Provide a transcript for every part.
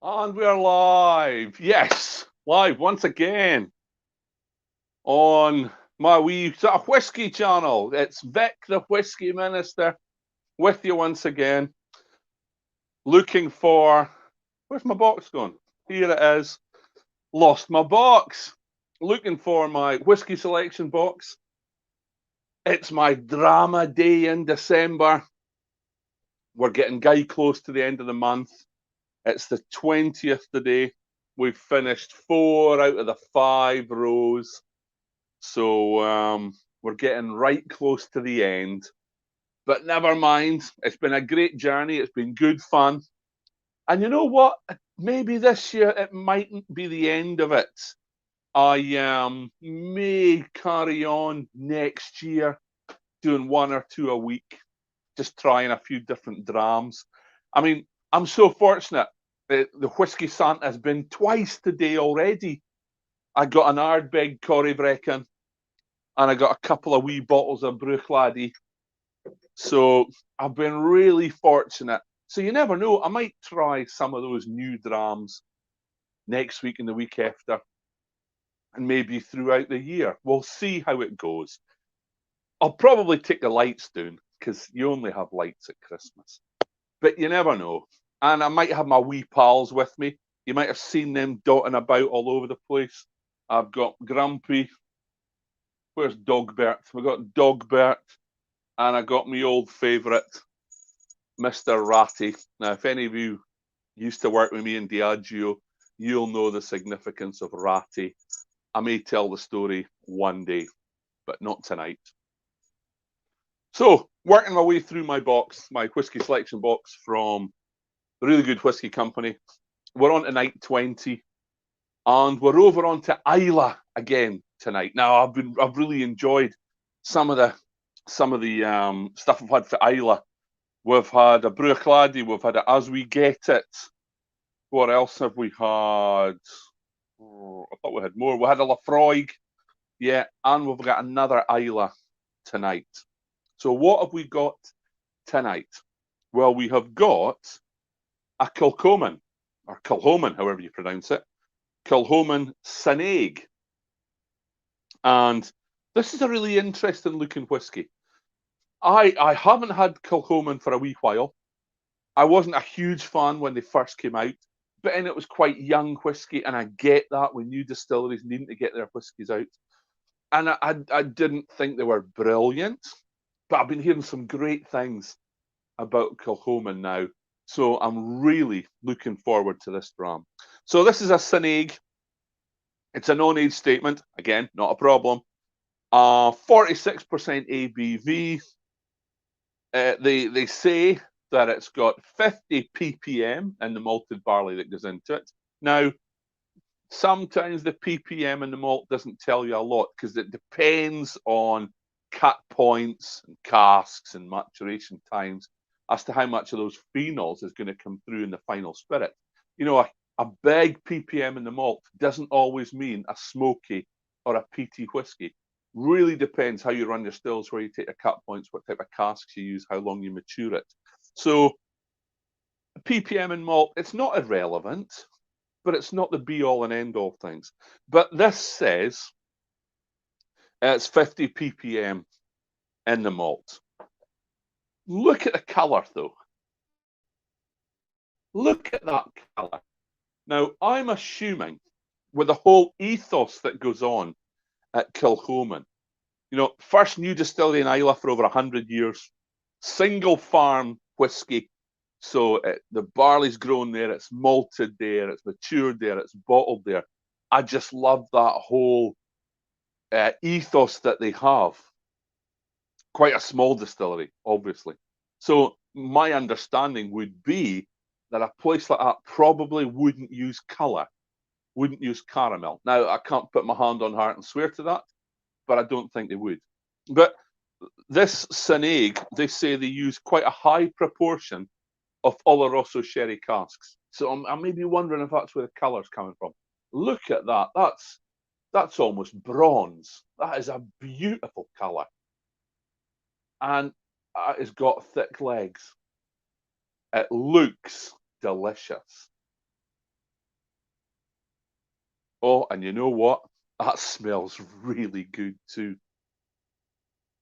And we're live. Yes, live once again on my wee sort of whiskey channel. It's Vic, the Whiskey Minister, with you once again. Looking for, where's my box gone? Here it is. Lost my box. Looking for my whiskey selection box. It's my drama day in December. We're getting close to the end of the month. It's the 20th today. We've finished 4 out of the 5 rows. So we're getting right close to the end. But never mind. It's been a great journey. It's been good fun. And you know what? Maybe this year it mightn't be the end of it. I may carry on next year doing 1 or 2 a week, just trying a few different drams. I mean, I'm so fortunate. The Whiskey Santa has been twice today already. I got an Ardbeg Corryvreckan and I got a couple of wee bottles of Bruichladdich. So I've been really fortunate. So you never know. I might try some of those new drams next week and the week after, and maybe throughout the year. We'll see how it goes. I'll probably take the lights down because you only have lights at Christmas. But you never know. And I might have my wee pals with me. You might have seen them dotting about all over the place. I've got Grumpy. Where's Dogbert? We've got Dogbert. And I got my old favourite, Mr. Ratty. Now, if any of you used to work with me in Diageo, you'll know the significance of Ratty. I may tell the story one day, but not tonight. So, working my way through my box, my whiskey selection box from the Really Good Whiskey Company. We're on to night 20, and we're over onto Islay again tonight. Now, I've really enjoyed some of the stuff I've had for Islay. We've had a Bruichladdich, we've had it As We Get It. What else have we had? Oh, I thought we had more. We had a Lafroig, yeah, and we've got another Islay tonight. So what have we got tonight? Well, we have got a Kilchoman, or Kilchoman, however you pronounce it, Kilchoman Sanaig. And this is a really interesting looking whiskey. I haven't had Kilchoman for a wee while. I wasn't a huge fan when they first came out, but then it was quite young whiskey, and I get that with new distilleries needing to get their whiskies out. And I didn't think they were brilliant, but I've been hearing some great things about Kilchoman now. So I'm really looking forward to this dram. So this is a Sanaig. It's a non-age statement. Again, not a problem. 46% ABV. They say that it's got 50 ppm in the malted barley that goes into it. Now, sometimes the ppm in the malt doesn't tell you a lot because it depends on cut points and casks and maturation times as to how much of those phenols is going to come through in the final spirit. You know, a big ppm in the malt doesn't always mean a smoky or a peaty whiskey. Really depends how you run your stills, where you take your cut points, what type of casks you use, how long you mature it. So ppm in malt, it's not irrelevant, but it's not the be all and end all things. But this says it's 50 ppm in the malt. Look at the colour, though. Look at that colour. Now, I'm assuming with the whole ethos that goes on at Kilchoman, you know, first new distillery in Islay for over 100 years, single farm whiskey. So the barley's grown there, it's malted there, it's matured there, it's bottled there. I just love that whole ethos that they have. Quite a small distillery, obviously. So my understanding would be that a place like that probably wouldn't use colour, wouldn't use caramel. Now, I can't put my hand on heart and swear to that, but I don't think they would. But this Sanaig, they say they use quite a high proportion of Oloroso sherry casks. So I may be wondering if that's where the colour's coming from. Look at that. That's almost bronze. That is a beautiful colour. And it's got thick legs. It looks delicious. Oh, and you know what? That smells really good too.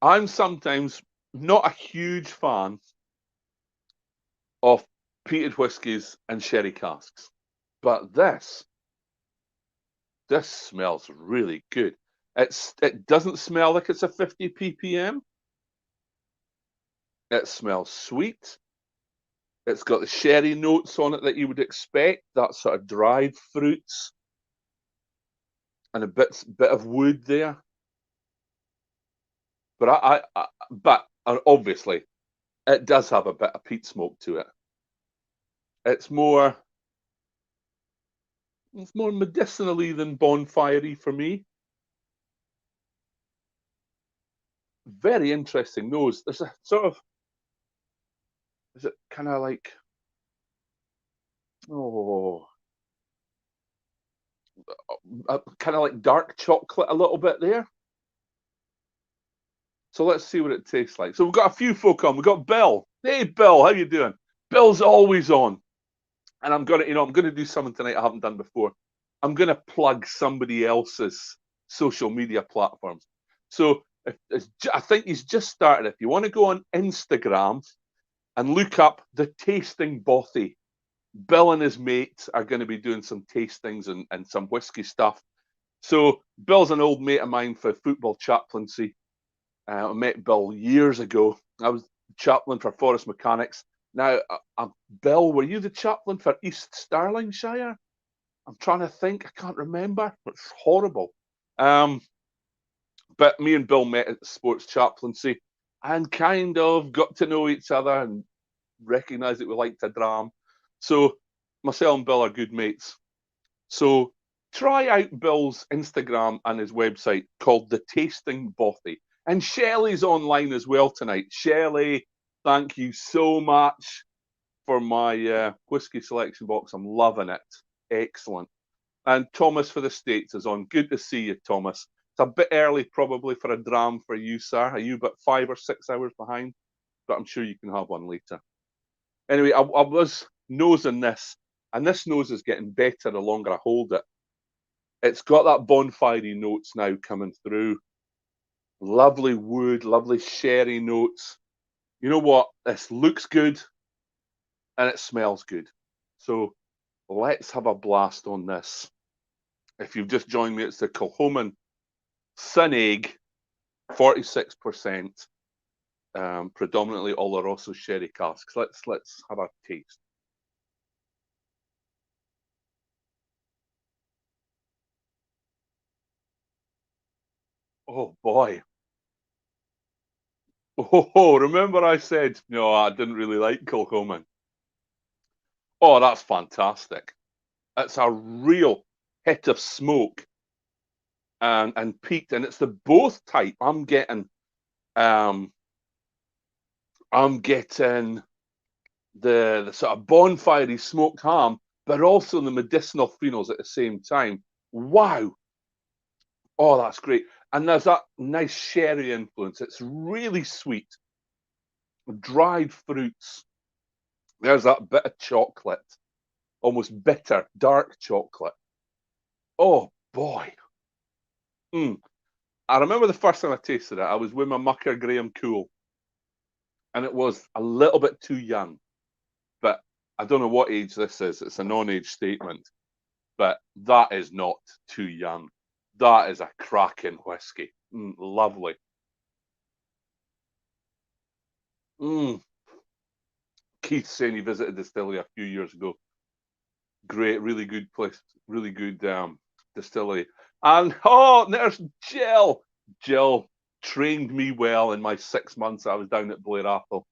I'm sometimes not a huge fan of peated whiskies and sherry casks, but this smells really good. It doesn't smell like it's a 50 ppm. It smells sweet. It's got the sherry notes on it that you would expect, that sort of dried fruits and a bit of wood there. But obviously it does have a bit of peat smoke to it. It's more it's more medicinally than bonfirey for me. Very interesting nose. There's a sort of, is it kind of like, oh, kind of like dark chocolate a little bit there. So let's see what it tastes like. So we've got a few folk on. We've got Bill. Hey, Bill, how you doing? Bill's always on. And I'm gonna do something tonight I haven't done before. I'm gonna plug somebody else's social media platforms. So I think he's just started. If you want to go on Instagram and look up the Tasting Bothy, Bill and his mate are going to be doing some tastings and some whiskey stuff. So Bill's an old mate of mine for football chaplaincy. I met Bill years ago. I was chaplain for Forest Mechanics. Now, Bill, were you the chaplain for East Stirlingshire? I'm trying to think. I can't remember. It's horrible. But me and Bill met at the sports chaplaincy and kind of got to know each other and recognised that we liked a dram. So myself and Bill are good mates. So try out Bill's Instagram and his website called The Tasting Bothy. And Shelley's online as well tonight. Shelley, thank you so much for my whiskey selection box. I'm loving it. Excellent. And Thomas for the States is on. Good to see you, Thomas. It's a bit early probably for a dram for you, sir. Are you about 5 or 6 hours behind? But I'm sure you can have one later. Anyway, I was nosing this, and this nose is getting better the longer I hold it. It's got that bonfirey notes now coming through. Lovely wood, lovely sherry notes. You know what? This looks good and it smells good. So let's have a blast on this. If you've just joined me, it's the Kilchoman Sun Egg, 46%, predominantly Oloroso sherry casks. Let's have a taste. Oh boy. Oh, remember I said, no, I didn't really like Kilchoman. Oh, that's fantastic. It's a real hit of smoke and peat, and it's the both type. I'm getting the sort of bonfirey smoked ham, but also the medicinal phenols at the same time. Wow. Oh, that's great. And there's that nice sherry influence. It's really sweet. Dried fruits. There's that bit of chocolate, almost bitter, dark chocolate. Oh boy. Mm. I remember the first time I tasted it, I was with my mucker Graham Cool, and it was a little bit too young. But I don't know what age this is. It's a non-age statement, but that is not too young. That is a cracking whiskey. Lovely. Mm. Keith saying he visited distillery a few years ago. Great, really good place, really good distillery. And oh, there's Jill. Jill trained me well in my 6 months I was down at Blair Athol.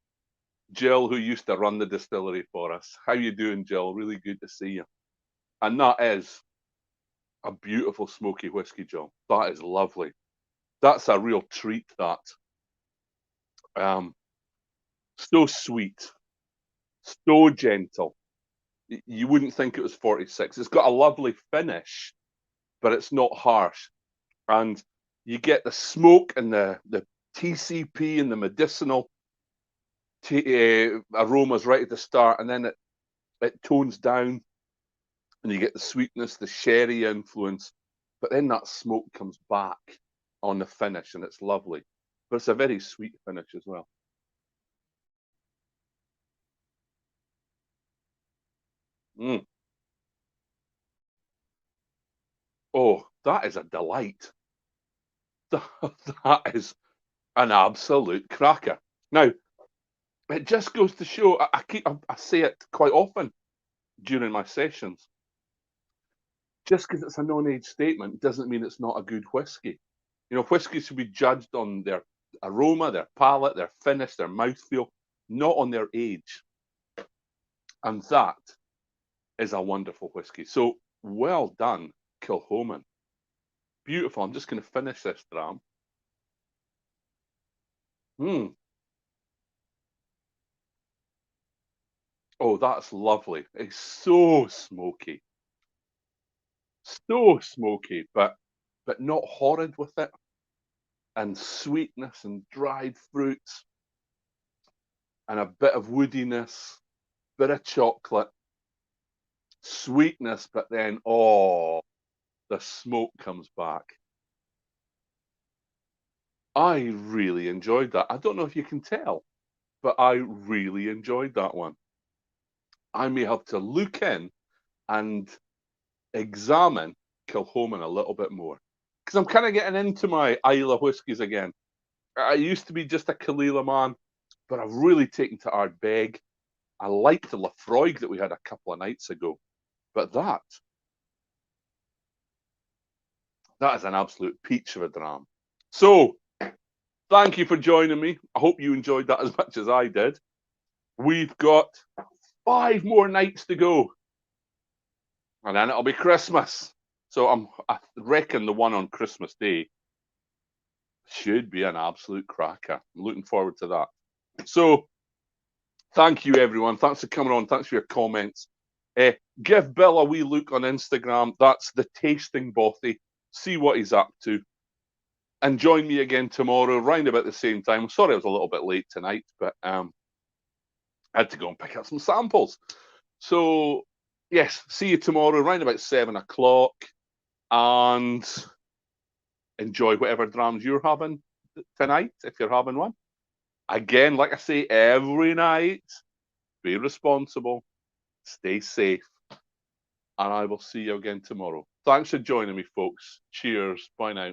Jill, who used to run the distillery for us. How you doing, Jill? Really good to see you. And that is a beautiful smoky whiskey, Jill. That is lovely. That's a real treat. That so sweet, so gentle. You wouldn't think it was 46. It's got a lovely finish, but it's not harsh. And you get the smoke and the TCP and the medicinal aromas right at the start, and then it tones down. and you get the sweetness, the sherry influence, but then that smoke comes back on the finish, and it's lovely. But it's a very sweet finish as well. Mm. Oh, that is a delight. That is an absolute cracker. Now, it just goes to show, I say it quite often during my sessions, just because it's a non-age statement doesn't mean it's not a good whiskey. You know, whiskey should be judged on their aroma, their palate, their finish, their mouthfeel, not on their age. And that is a wonderful whiskey. So well done, Kilchoman. Beautiful. I'm just going to finish this dram. Mm. Oh, that's lovely. It's so smoky. So smoky, but not horrid with it. And sweetness and dried fruits and a bit of woodiness, bit of chocolate, sweetness, but then the smoke comes back. I really enjoyed that. I don't know if you can tell, but I really enjoyed that one. I may have to look in and examine Kilchoman a little bit more because I'm kind of getting into my Isla whiskies again. I used to be just a Kalila man, but I've really taken to Ardbeg. I liked the Lafroig that we had a couple of nights ago, but that is an absolute peach of a dram. So, thank you for joining me. I hope you enjoyed that as much as I did. We've got 5 more nights to go, and then it'll be Christmas. So I reckon the one on Christmas Day should be an absolute cracker. I'm looking forward to that. So, thank you, everyone. Thanks for coming on. Thanks for your comments. Give Bill a wee look on Instagram. That's the Tasting Bothy. See what he's up to. And join me again tomorrow, round about the same time. Sorry I was a little bit late tonight, but I had to go and pick up some samples. So, yes, see you tomorrow, round about 7 o'clock. And enjoy whatever drams you're having tonight, if you're having one. Again, like I say, every night, be responsible, stay safe, and I will see you again tomorrow. Thanks for joining me, folks. Cheers. Bye now.